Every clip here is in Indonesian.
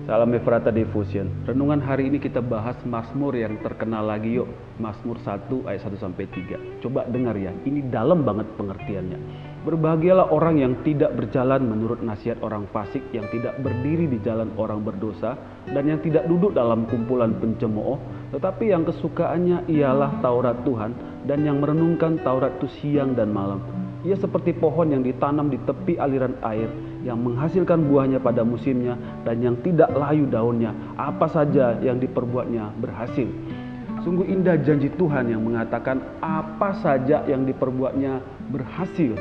Salam Efrata Diffusion. Renungan hari ini kita bahas Mazmur yang terkenal lagi yuk. Mazmur 1 ayat 1-3. Coba dengar ya, ini dalam banget pengertiannya. Berbahagialah orang yang tidak berjalan menurut nasihat orang fasik, yang tidak berdiri di jalan orang berdosa, dan yang tidak duduk dalam kumpulan pencemooh, tetapi yang kesukaannya ialah Taurat Tuhan, dan yang merenungkan Taurat itu siang dan malam. Ia seperti pohon yang ditanam di tepi aliran air, yang menghasilkan buahnya pada musimnya, dan yang tidak layu daunnya. Apa saja yang diperbuatnya berhasil. Sungguh indah janji Tuhan yang mengatakan apa saja yang diperbuatnya berhasil.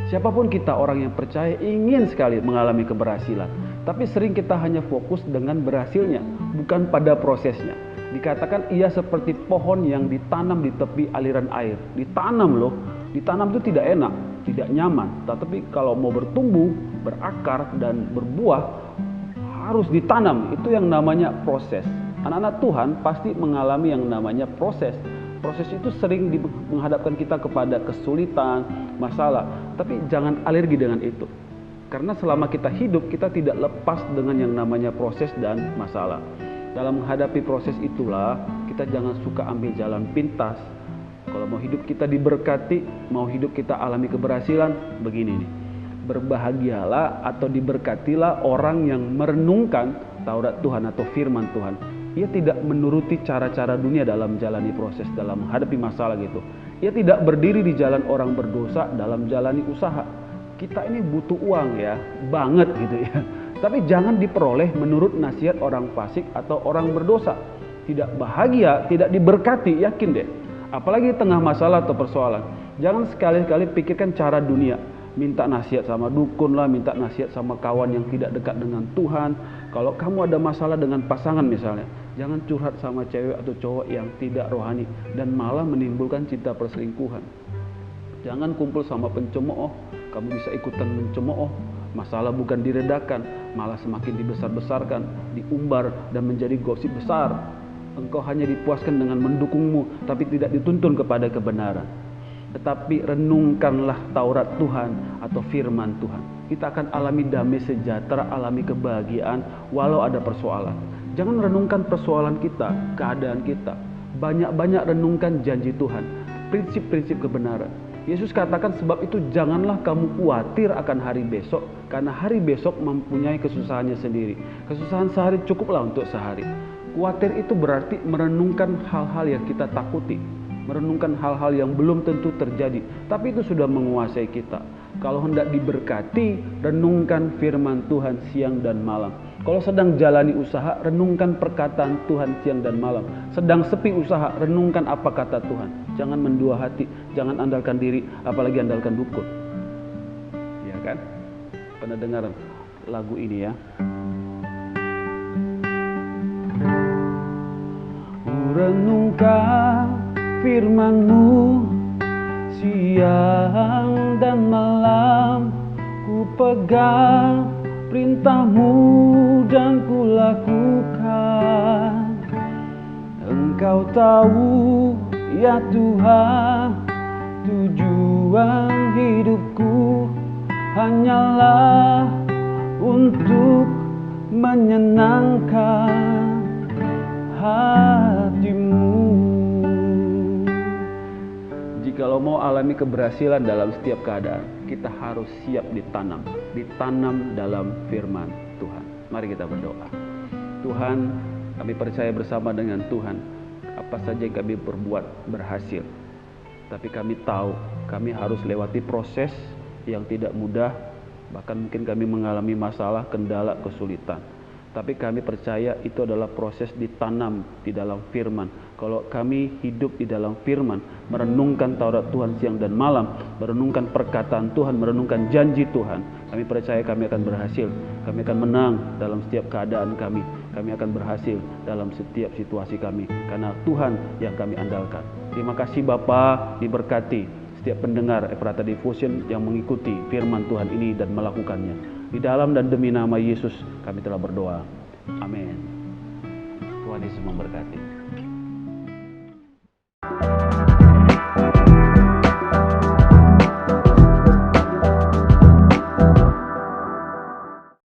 Siapapun kita, orang yang percaya, ingin sekali mengalami keberhasilan. Tapi sering kita hanya fokus dengan berhasilnya, bukan pada prosesnya. Dikatakan ia seperti pohon yang ditanam di tepi aliran air. Ditanam loh. Ditanam itu tidak enak, tidak nyaman. Tetapi kalau mau bertumbuh, berakar, dan berbuah, harus ditanam. Itu yang namanya proses. Anak-anak Tuhan pasti mengalami yang namanya proses. Proses itu sering menghadapkan kita kepada kesulitan, masalah. Tapi jangan alergi dengan itu. Karena selama kita hidup, kita tidak lepas dengan yang namanya proses dan masalah. Dalam menghadapi proses itulah, kita jangan suka ambil jalan pintas. Kalau mau hidup kita diberkati, mau hidup kita alami keberhasilan, begini nih. Berbahagialah atau diberkatilah orang yang merenungkan Taurat Tuhan atau firman Tuhan. Ia tidak menuruti cara-cara dunia dalam menjalani proses, dalam menghadapi masalah gitu. Ia tidak berdiri di jalan orang berdosa dalam menjalani usaha. Kita ini butuh uang ya, banget gitu ya. Tapi jangan diperoleh menurut nasihat orang fasik atau orang berdosa. Tidak bahagia, tidak diberkati, yakin deh. Apalagi di tengah masalah atau persoalan. Jangan sekali-kali pikirkan cara dunia. Minta nasihat sama dukun lah, minta nasihat sama kawan yang tidak dekat dengan Tuhan. Kalau kamu ada masalah dengan pasangan misalnya, jangan curhat sama cewek atau cowok yang tidak rohani dan malah menimbulkan cinta perselingkuhan. Jangan kumpul sama pencemooh, kamu bisa ikutan mencemooh. Masalah bukan diredakan, malah semakin dibesar-besarkan, diumbar dan menjadi gosip besar. Engkau hanya dipuaskan dengan mendukungmu, tapi tidak dituntun kepada kebenaran. Tetapi renungkanlah Taurat Tuhan atau firman Tuhan. Kita akan alami damai sejahtera, alami kebahagiaan walau ada persoalan. Jangan renungkan persoalan kita, keadaan kita. Banyak-banyak renungkan janji Tuhan, prinsip-prinsip kebenaran. Yesus katakan, sebab itu janganlah kamu khawatir akan hari besok, karena hari besok mempunyai kesusahannya sendiri. Kesusahan sehari cukuplah untuk sehari. Khawatir itu berarti merenungkan hal-hal yang kita takuti, merenungkan hal-hal yang belum tentu terjadi, tapi itu sudah menguasai kita. Kalau hendak diberkati, renungkan firman Tuhan siang dan malam. Kalau sedang jalani usaha, renungkan perkataan Tuhan siang dan malam. Sedang sepi usaha, renungkan apa kata Tuhan. Jangan mendua hati, jangan andalkan diri, apalagi andalkan dukun. Ya kan? Pernah dengar lagu ini ya? Renungkan firman-Mu siang dan malam, ku pegang perintah-Mu dan ku lakukan. Engkau tahu ya Tuhan, tujuan hidupku hanyalah untuk menyenangkan hatimu. Jikalau mau alami keberhasilan dalam setiap keadaan, kita harus siap ditanam dalam firman Tuhan. Mari kita berdoa. Tuhan, kami percaya bersama dengan Tuhan, apa saja yang kami perbuat berhasil. Tapi kami tahu kami harus lewati proses yang tidak mudah, bahkan mungkin kami mengalami masalah, kendala, kesulitan. Tapi kami percaya itu adalah proses ditanam di dalam firman. Kalau kami hidup di dalam firman, merenungkan Taurat Tuhan siang dan malam, merenungkan perkataan Tuhan, merenungkan janji Tuhan, kami percaya kami akan berhasil. Kami akan menang dalam setiap keadaan kami. Kami akan berhasil dalam setiap situasi kami, karena Tuhan yang kami andalkan. Terima kasih Bapa, diberkati setiap pendengar Efrata Devotion yang mengikuti firman Tuhan ini dan melakukannya. Di dalam dan demi nama Yesus kami telah berdoa. Amin. Tuhan Yesus memberkati.